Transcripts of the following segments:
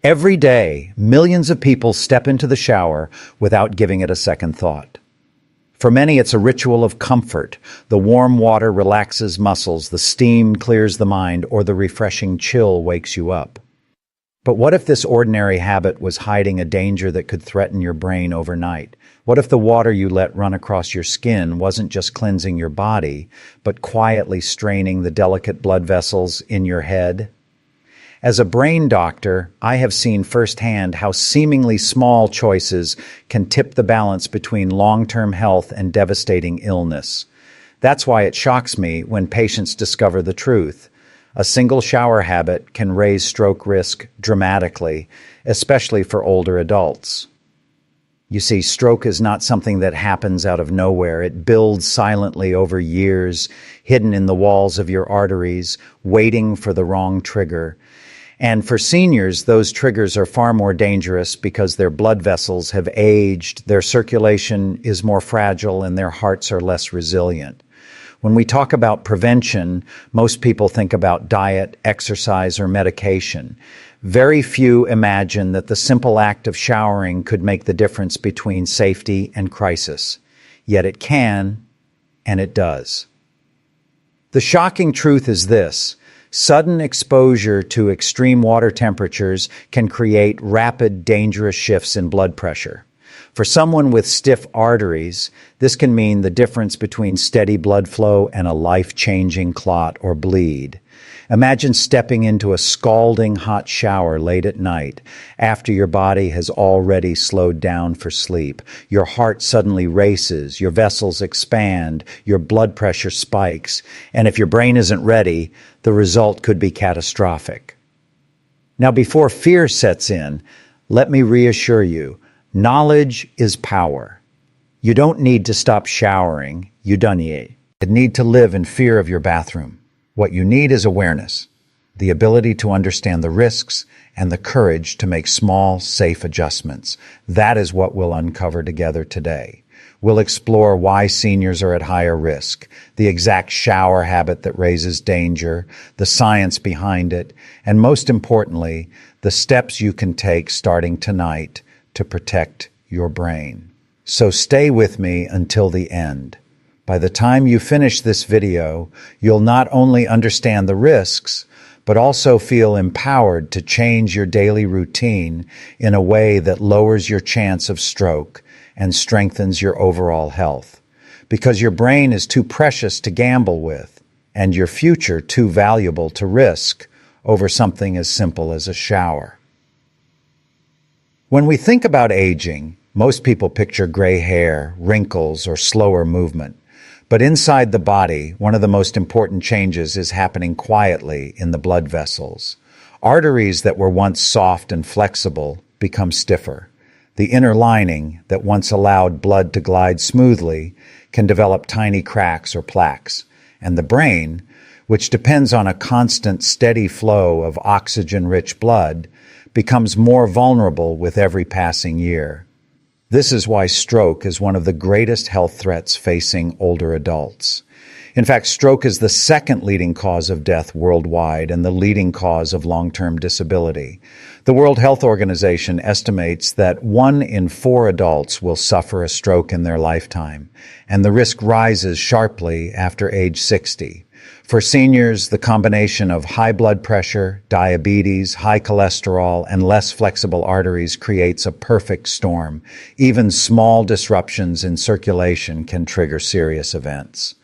Every day, millions of people step into the shower without giving it a second thought. For many, it's a ritual of comfort. The warm water relaxes muscles, the steam clears the mind, or the refreshing chill wakes you up. But what if this ordinary habit was hiding a danger that could threaten your brain overnight? What if the water you let run across your skin wasn't just cleansing your body, but quietly straining the delicate blood vessels in your head? As a brain doctor, I have seen firsthand how seemingly small choices can tip the balance between long-term health and devastating illness. That's why it shocks me when patients discover the truth. A single shower habit can raise stroke risk dramatically, especially for older adults. You see, stroke is not something that happens out of nowhere. It builds silently over years, hidden in the walls of your arteries, waiting for the wrong trigger. And for seniors, those triggers are far more dangerous because their blood vessels have aged, their circulation is more fragile, and their hearts are less resilient. When we talk about prevention, most people think about diet, exercise, or medication. Very few imagine that the simple act of showering could make the difference between safety and crisis. Yet it can, and it does. The shocking truth is this: sudden exposure to extreme water temperatures can create rapid, dangerous shifts in blood pressure. For someone with stiff arteries, this can mean the difference between steady blood flow and a life-changing clot or bleed. Imagine stepping into a scalding hot shower late at night after your body has already slowed down for sleep. Your heart suddenly races, your vessels expand, your blood pressure spikes, and if your brain isn't ready, the result could be catastrophic. Now, before fear sets in, let me reassure you, knowledge is power. You don't need to stop showering, you don't need to live in fear of your bathroom. What you need is awareness, the ability to understand the risks, and the courage to make small, safe adjustments. That is what we'll uncover together today. We'll explore why seniors are at higher risk, the exact shower habit that raises danger, the science behind it, and most importantly, the steps you can take starting tonight to protect your brain. So stay with me until the end. By the time you finish this video, you'll not only understand the risks, but also feel empowered to change your daily routine in a way that lowers your chance of stroke and strengthens your overall health. Because your brain is too precious to gamble with, and your future too valuable to risk over something as simple as a shower. When we think about aging, most people picture gray hair, wrinkles, or slower movement. But inside the body, one of the most important changes is happening quietly in the blood vessels. Arteries that were once soft and flexible become stiffer. The inner lining that once allowed blood to glide smoothly can develop tiny cracks or plaques. And the brain, which depends on a constant, steady flow of oxygen-rich blood, becomes more vulnerable with every passing year. This is why stroke is one of the greatest health threats facing older adults. In fact, stroke is the second leading cause of death worldwide and the leading cause of long-term disability. The World Health Organization estimates that 1 in 4 adults will suffer a stroke in their lifetime, and the risk rises sharply after age 60. For seniors, the combination of high blood pressure, diabetes, high cholesterol, and less flexible arteries creates a perfect storm. Even small disruptions in circulation can trigger serious events.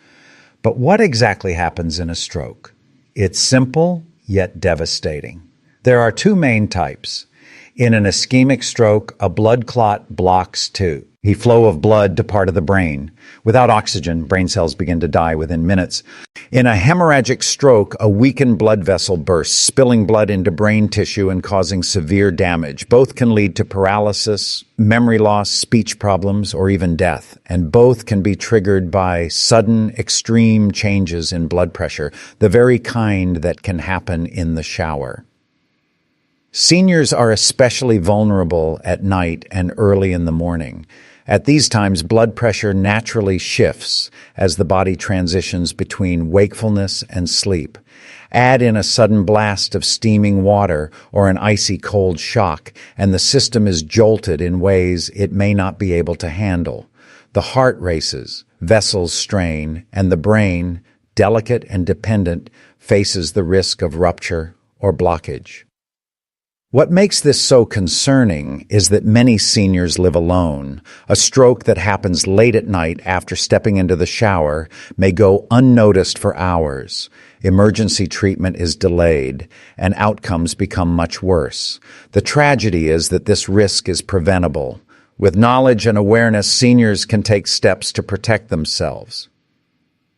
But what exactly happens in a stroke? It's simple, yet devastating. There are 2 main types. In an ischemic stroke, a blood clot blocks the flow of blood to part of the brain. Without oxygen, brain cells begin to die within minutes. In a hemorrhagic stroke, a weakened blood vessel bursts, spilling blood into brain tissue and causing severe damage. Both can lead to paralysis, memory loss, speech problems, or even death. And both can be triggered by sudden, extreme changes in blood pressure, the very kind that can happen in the shower. Seniors are especially vulnerable at night and early in the morning. At these times, blood pressure naturally shifts as the body transitions between wakefulness and sleep. Add in a sudden blast of steaming water or an icy cold shock, and the system is jolted in ways it may not be able to handle. The heart races, vessels strain, and the brain, delicate and dependent, faces the risk of rupture or blockage. What makes this so concerning is that many seniors live alone. A stroke that happens late at night after stepping into the shower may go unnoticed for hours. Emergency treatment is delayed, and outcomes become much worse. The tragedy is that this risk is preventable. With knowledge and awareness, seniors can take steps to protect themselves.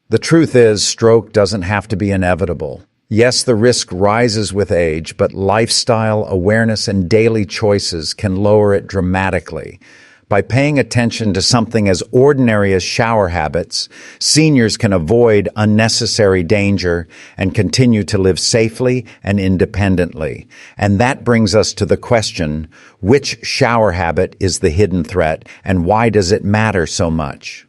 The truth is, stroke doesn't have to be inevitable. Yes, the risk rises with age, but lifestyle, awareness, and daily choices can lower it dramatically. By paying attention to something as ordinary as shower habits, seniors can avoid unnecessary danger and continue to live safely and independently. And that brings us to the question, which shower habit is the hidden threat, and why does it matter so much?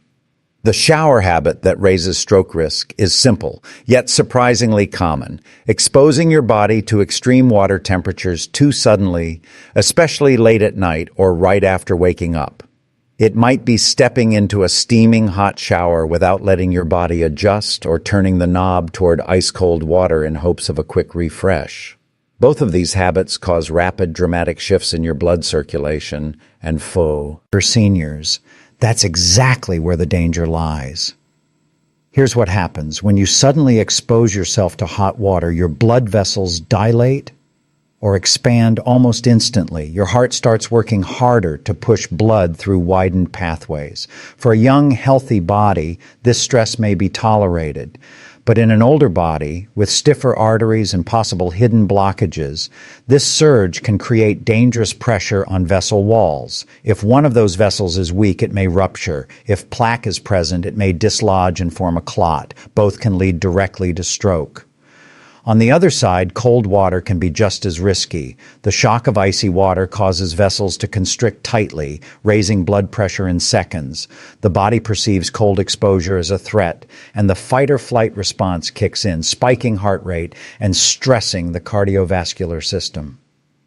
The shower habit that raises stroke risk is simple, yet surprisingly common. Exposing your body to extreme water temperatures too suddenly, especially late at night or right after waking up. It might be stepping into a steaming hot shower without letting your body adjust or turning the knob toward ice-cold water in hopes of a quick refresh. Both of these habits cause rapid, dramatic shifts in your blood circulation and for seniors. That's exactly where the danger lies. Here's what happens. When you suddenly expose yourself to hot water, your blood vessels dilate or expand almost instantly. Your heart starts working harder to push blood through widened pathways. For a young, healthy body, this stress may be tolerated. But in an older body, with stiffer arteries and possible hidden blockages, this surge can create dangerous pressure on vessel walls. If one of those vessels is weak, it may rupture. If plaque is present, it may dislodge and form a clot. Both can lead directly to stroke. On the other side, cold water can be just as risky. The shock of icy water causes vessels to constrict tightly, raising blood pressure in seconds. The body perceives cold exposure as a threat, and the fight-or-flight response kicks in, spiking heart rate and stressing the cardiovascular system.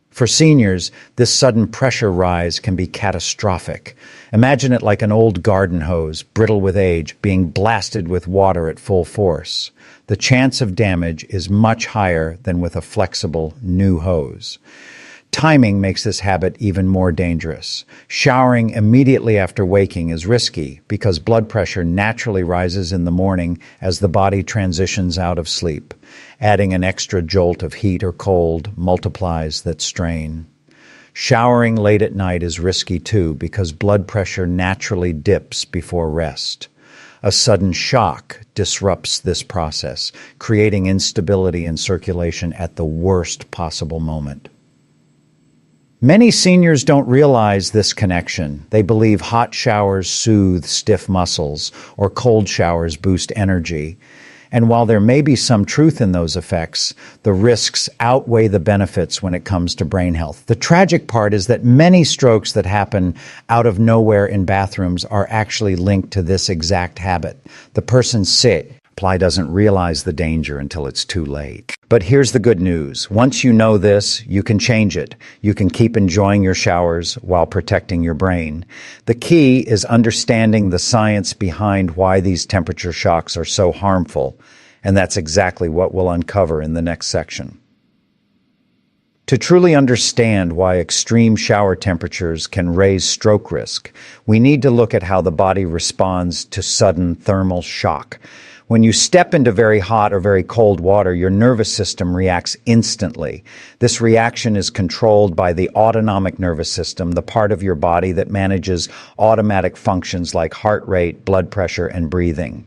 For seniors, this sudden pressure rise can be catastrophic. Imagine it like an old garden hose, brittle with age, being blasted with water at full force. The chance of damage is much higher than with a flexible new hose. Timing makes this habit even more dangerous. Showering immediately after waking is risky because blood pressure naturally rises in the morning as the body transitions out of sleep. Adding an extra jolt of heat or cold multiplies that strain. Showering late at night is risky too because blood pressure naturally dips before rest. A sudden shock disrupts this process, creating instability in circulation at the worst possible moment. Many seniors don't realize this connection. They believe hot showers soothe stiff muscles or cold showers boost energy. And while there may be some truth in those effects, the risks outweigh the benefits when it comes to brain health. The tragic part is that many strokes that happen out of nowhere in bathrooms are actually linked to this exact habit. The person doesn't realize the danger until it's too late. But here's the good news. Once you know this, you can change it. You can keep enjoying your showers while protecting your brain. The key is understanding the science behind why these temperature shocks are so harmful, and that's exactly what we'll uncover in the next section. To truly understand why extreme shower temperatures can raise stroke risk, we need to look at how the body responds to sudden thermal shock. When you step into very hot or very cold water, your nervous system reacts instantly. This reaction is controlled by the autonomic nervous system, the part of your body that manages automatic functions like heart rate, blood pressure, and breathing.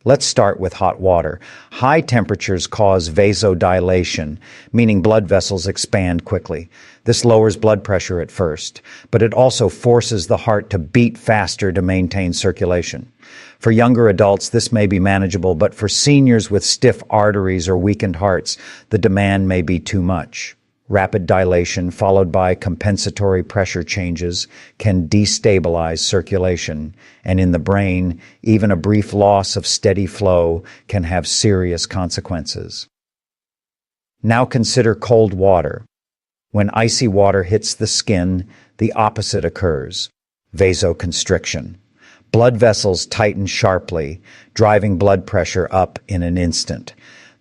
Let's start with hot water. High temperatures cause vasodilation, meaning blood vessels expand quickly. This lowers blood pressure at first, but it also forces the heart to beat faster to maintain circulation. For younger adults, this may be manageable, but for seniors with stiff arteries or weakened hearts, the demand may be too much. Rapid dilation followed by compensatory pressure changes can destabilize circulation, and in the brain, even a brief loss of steady flow can have serious consequences. Now consider cold water. When icy water hits the skin, the opposite occurs: vasoconstriction. Blood vessels tighten sharply, driving blood pressure up in an instant.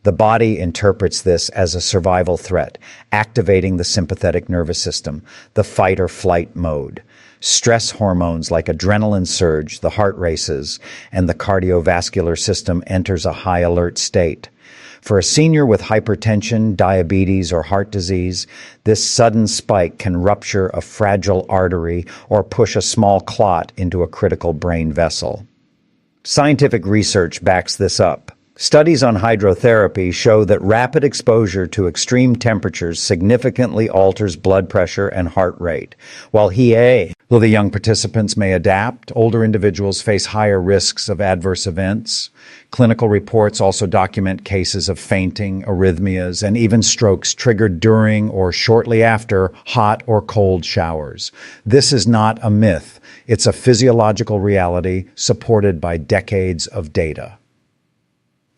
The body interprets this as a survival threat, activating the sympathetic nervous system, the fight or flight mode. Stress hormones like adrenaline surge, the heart races, and the cardiovascular system enters a high alert state. For a senior with hypertension, diabetes, or heart disease, this sudden spike can rupture a fragile artery or push a small clot into a critical brain vessel. Scientific research backs this up. Studies on hydrotherapy show that rapid exposure to extreme temperatures significantly alters blood pressure and heart rate. While though the young participants may adapt, older individuals face higher risks of adverse events. Clinical reports also document cases of fainting, arrhythmias, and even strokes triggered during or shortly after hot or cold showers. This is not a myth. It's a physiological reality supported by decades of data.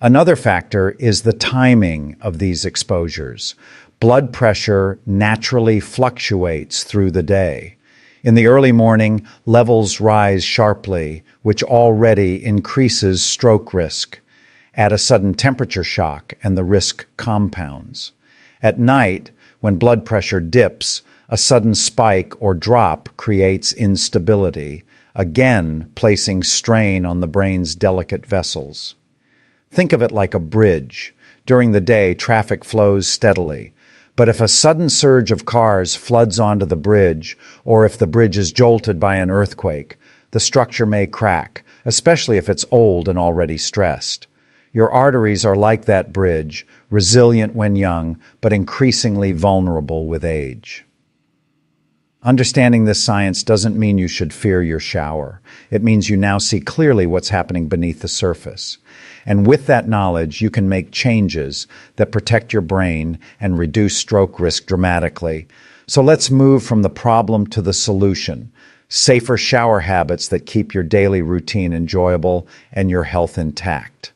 Another factor is the timing of these exposures. Blood pressure naturally fluctuates through the day. In the early morning, levels rise sharply, which already increases stroke risk. Add a sudden temperature shock, and the risk compounds. At night, when blood pressure dips, a sudden spike or drop creates instability, again placing strain on the brain's delicate vessels. Think of it like a bridge. During the day, traffic flows steadily. But if a sudden surge of cars floods onto the bridge, or if the bridge is jolted by an earthquake, the structure may crack, especially if it's old and already stressed. Your arteries are like that bridge, resilient when young, but increasingly vulnerable with age. Understanding this science doesn't mean you should fear your shower. It means you now see clearly what's happening beneath the surface. And with that knowledge, you can make changes that protect your brain and reduce stroke risk dramatically. So let's move from the problem to the solution. Safer shower habits that keep your daily routine enjoyable and your health intact.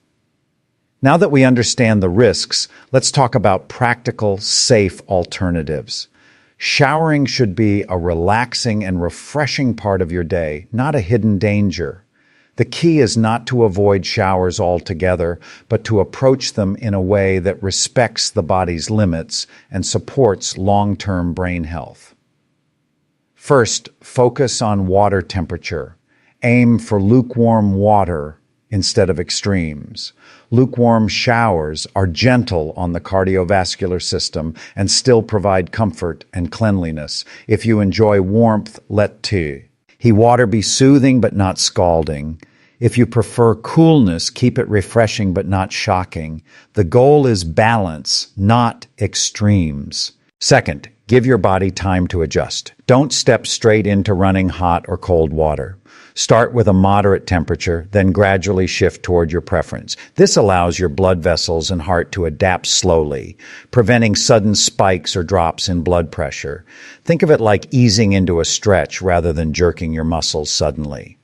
Now that we understand the risks, let's talk about practical, safe alternatives. Showering should be a relaxing and refreshing part of your day, not a hidden danger. The key is not to avoid showers altogether, but to approach them in a way that respects the body's limits and supports long-term brain health. First, focus on water temperature. Aim for lukewarm water instead of extremes. Lukewarm showers are gentle on the cardiovascular system and still provide comfort and cleanliness. If you enjoy warmth, let water be soothing but not scalding. If you prefer coolness, keep it refreshing but not shocking. The goal is balance, not extremes. Second, give your body time to adjust. Don't step straight into running hot or cold water. Start with a moderate temperature, then gradually shift toward your preference. This allows your blood vessels and heart to adapt slowly, preventing sudden spikes or drops in blood pressure. Think of it like easing into a stretch rather than jerking your muscles suddenly.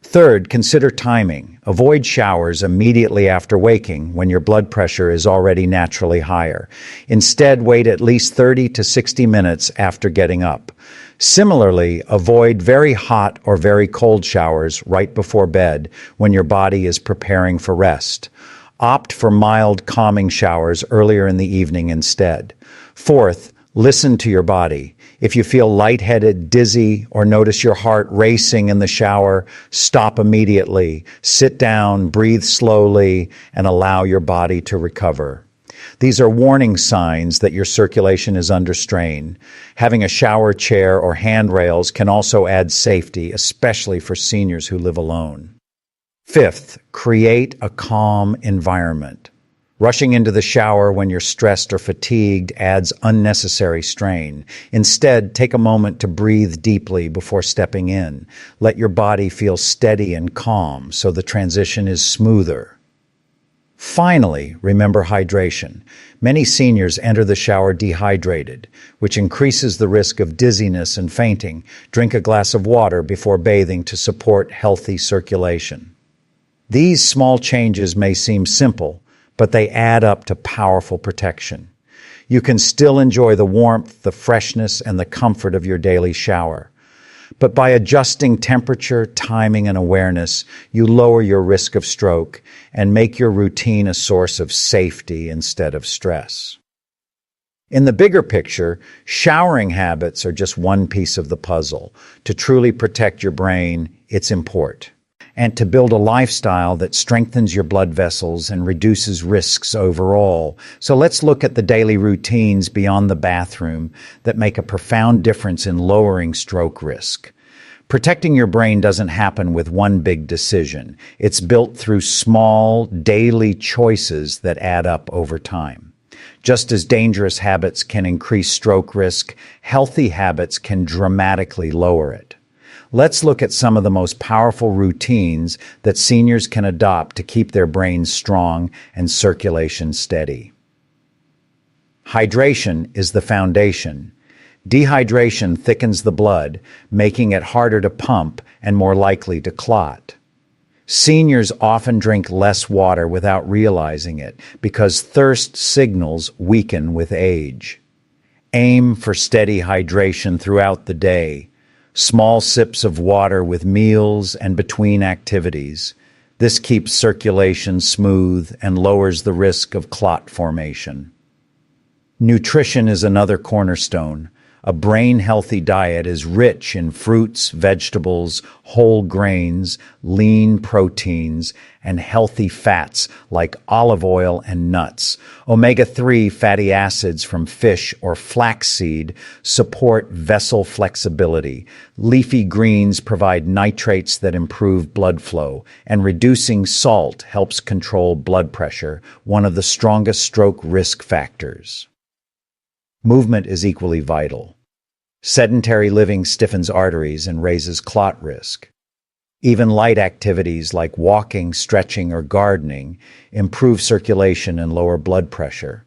Third, consider timing. Avoid showers immediately after waking when your blood pressure is already naturally higher. Instead, wait at least 30 to 60 minutes after getting up. Similarly, avoid very hot or very cold showers right before bed when your body is preparing for rest. Opt for mild, calming showers earlier in the evening instead. Fourth, listen to your body. If you feel lightheaded, dizzy, or notice your heart racing in the shower, stop immediately. Sit down, breathe slowly, and allow your body to recover. These are warning signs that your circulation is under strain. Having a shower chair or handrails can also add safety, especially for seniors who live alone. Fifth, create a calm environment. Rushing into the shower when you're stressed or fatigued adds unnecessary strain. Instead, take a moment to breathe deeply before stepping in. Let your body feel steady and calm so the transition is smoother. Finally, remember hydration. Many seniors enter the shower dehydrated, which increases the risk of dizziness and fainting. Drink a glass of water before bathing to support healthy circulation. These small changes may seem simple, but they add up to powerful protection. You can still enjoy the warmth, the freshness, and the comfort of your daily shower. But by adjusting temperature, timing, and awareness, you lower your risk of stroke and make your routine a source of safety instead of stress. In the bigger picture, showering habits are just one piece of the puzzle. To truly protect your brain, it's important. And to build a lifestyle that strengthens your blood vessels and reduces risks overall. So let's look at the daily routines beyond the bathroom that make a profound difference in lowering stroke risk. Protecting your brain doesn't happen with one big decision. It's built through small, daily choices that add up over time. Just as dangerous habits can increase stroke risk, healthy habits can dramatically lower it. Let's look at some of the most powerful routines that seniors can adopt to keep their brains strong and circulation steady. Hydration is the foundation. Dehydration thickens the blood, making it harder to pump and more likely to clot. Seniors often drink less water without realizing it because thirst signals weaken with age. Aim for steady hydration throughout the day. Small sips of water with meals and between activities. This keeps circulation smooth and lowers the risk of clot formation. Nutrition is another cornerstone. A brain-healthy diet is rich in fruits, vegetables, whole grains, lean proteins, and healthy fats like olive oil and nuts. Omega-3 fatty acids from fish or flaxseed support vessel flexibility. Leafy greens provide nitrates that improve blood flow, and reducing salt helps control blood pressure, one of the strongest stroke risk factors. Movement is equally vital. Sedentary living stiffens arteries and raises clot risk. Even light activities like walking, stretching, or gardening improve circulation and lower blood pressure.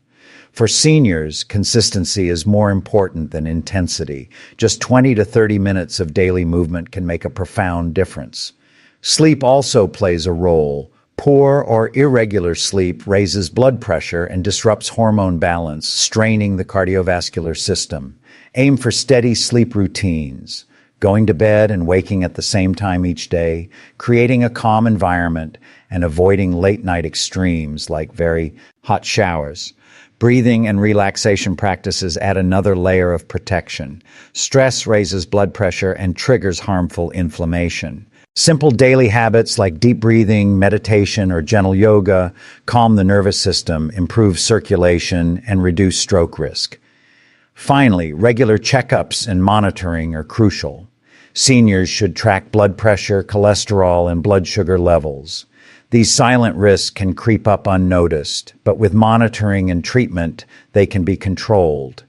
For seniors, consistency is more important than intensity. Just 20 to 30 minutes of daily movement can make a profound difference. Sleep also plays a role. Poor or irregular sleep raises blood pressure and disrupts hormone balance, straining the cardiovascular system. Aim for steady sleep routines, going to bed and waking at the same time each day, creating a calm environment, and avoiding late-night extremes like very hot showers. Breathing and relaxation practices add another layer of protection. Stress raises blood pressure and triggers harmful inflammation. Simple daily habits like deep breathing, meditation, or gentle yoga calm the nervous system, improve circulation, and reduce stroke risk. Finally, regular checkups and monitoring are crucial. Seniors should track blood pressure, cholesterol, and blood sugar levels. These silent risks can creep up unnoticed, but with monitoring and treatment, they can be controlled.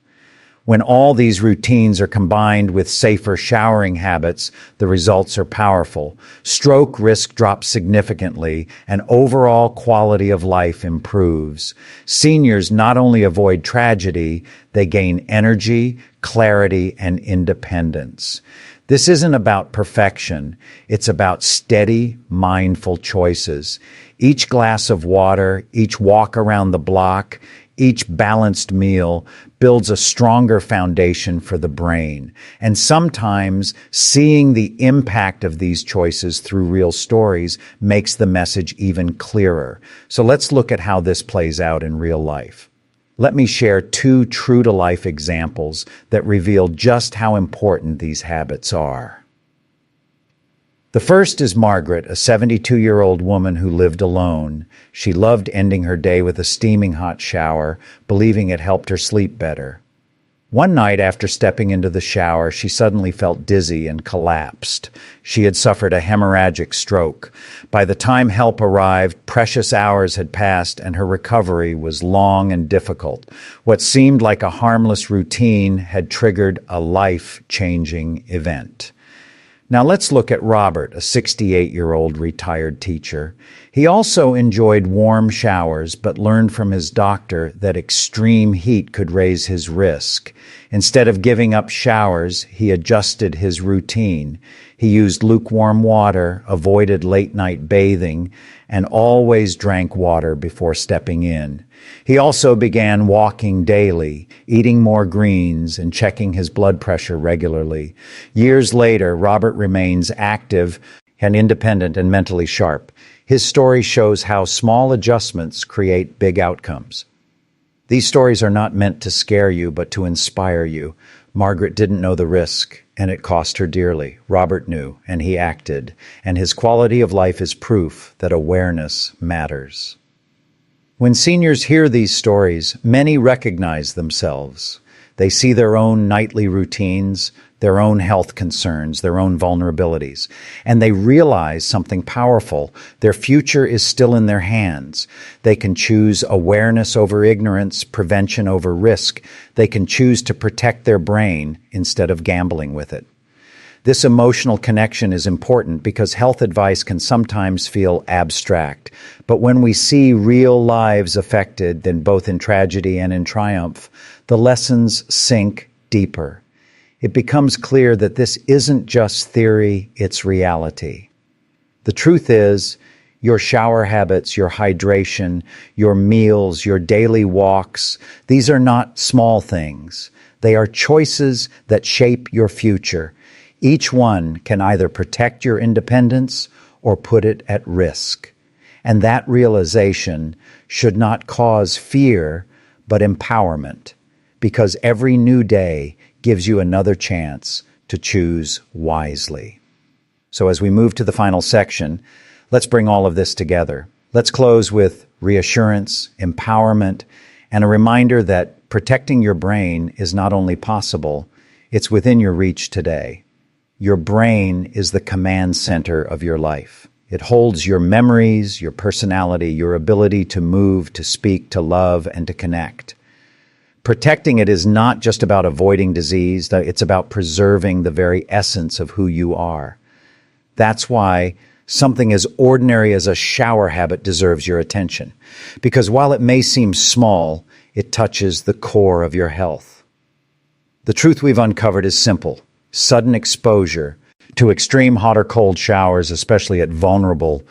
When all these routines are combined with safer showering habits, the results are powerful. Stroke risk drops significantly, and overall quality of life improves. Seniors not only avoid tragedy, they gain energy, clarity, and independence. This isn't about perfection. It's about steady, mindful choices. Each glass of water, each walk around the block, each balanced meal builds a stronger foundation for the brain. And sometimes seeing the impact of these choices through real stories makes the message even clearer. So let's look at how this plays out in real life. Let me share 2 true-to-life examples that reveal just how important these habits are. The first is Margaret, a 72-year-old woman who lived alone. She loved ending her day with a steaming hot shower, believing it helped her sleep better. One night after stepping into the shower, she suddenly felt dizzy and collapsed. She had suffered a hemorrhagic stroke. By the time help arrived, precious hours had passed and her recovery was long and difficult. What seemed like a harmless routine had triggered a life-changing event. Now let's look at Robert, a 68-year-old retired teacher. He also enjoyed warm showers, but learned from his doctor that extreme heat could raise his risk. Instead of giving up showers, he adjusted his routine. He used lukewarm water, avoided late-night bathing, and always drank water before stepping in. He also began walking daily, eating more greens, and checking his blood pressure regularly. Years later, Robert remains active and independent and mentally sharp. His story shows how small adjustments create big outcomes. These stories are not meant to scare you, but to inspire you. Margaret didn't know the risk, and it cost her dearly. Robert knew, and he acted. And his quality of life is proof that awareness matters. When seniors hear these stories, many recognize themselves. They see their own nightly routines, their own health concerns, their own vulnerabilities, and they realize something powerful. Their future is still in their hands. They can choose awareness over ignorance, prevention over risk. They can choose to protect their brain instead of gambling with it. This emotional connection is important because health advice can sometimes feel abstract. But when we see real lives affected, then both in tragedy and in triumph, the lessons sink deeper. It becomes clear that this isn't just theory, it's reality. The truth is, your shower habits, your hydration, your meals, your daily walks, these are not small things. They are choices that shape your future. Each one can either protect your independence or put it at risk. And that realization should not cause fear, but empowerment, because every new day gives you another chance to choose wisely. So as we move to the final section, let's bring all of this together. Let's close with reassurance, empowerment, and a reminder that protecting your brain is not only possible, it's within your reach today. Your brain is the command center of your life. It holds your memories, your personality, your ability to move, to speak, to love, and to connect. Protecting it is not just about avoiding disease, it's about preserving the very essence of who you are. That's why something as ordinary as a shower habit deserves your attention. Because while it may seem small, it touches the core of your health. The truth we've uncovered is simple. Sudden exposure to extreme hot or cold showers, especially at vulnerable